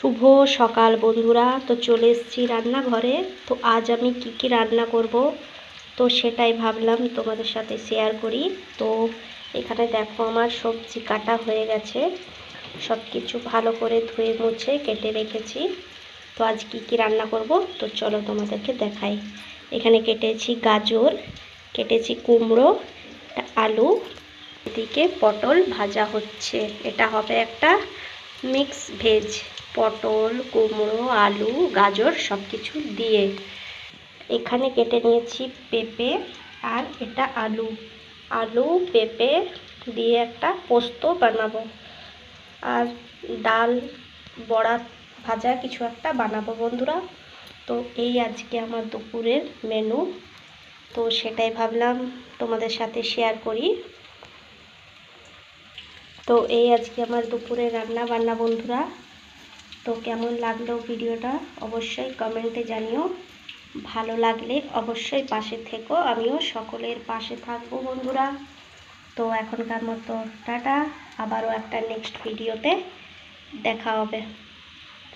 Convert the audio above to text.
শুভ সকাল বন্ধুরা। তো চলে এসেছি রান্নাঘরে। তো আজ আমি কি রান্না করব, তো সেটাই ভাবলাম তোমাদের সাথে শেয়ার করি। তো এখানে দেখো আমার সবজি কাটা হয়ে গেছে, সব কিছু ভালো করে ধুয়ে মুছে কেটে রেখেছি। তো আজ কি রান্না করব, তো চলো তোমাদেরকে দেখাই। এখানে কেটেছি গাজর, কেটেছি কুমড়ো, আলু, এদিকে পটল ভাজা হচ্ছে। এটা হবে একটা মিক্স ভেজ, পটল, কুমড়ো, আলু, গাজর সব কিছু দিয়ে। এখানে কেটে নিয়েছি পেঁপে, আর এটা আলু, আলু পেঁপে দিয়ে একটা পোস্ত বানাবো, আর ডাল বড়া ভাজা কিছু একটা বানাবো বন্ধুরা। তো এই আজকে আমার দুপুরের মেনু, তো সেটাই ভাবলাম তোমাদের সাথে শেয়ার করি। তো এই আজকে আমার দুপুরের রান্না বান্না বন্ধুরা। তো কেমন লাগলো ভিডিওটা অবশ্যই কমেন্টে জানিও। ভালো লাগলে অবশ্যই পাশে থেকো, আমিও সকলের পাশে থাকবো বন্ধুরা। তো এখনকার মতো টাটা, আবারও একটা নেক্সট ভিডিওতে দেখা হবে।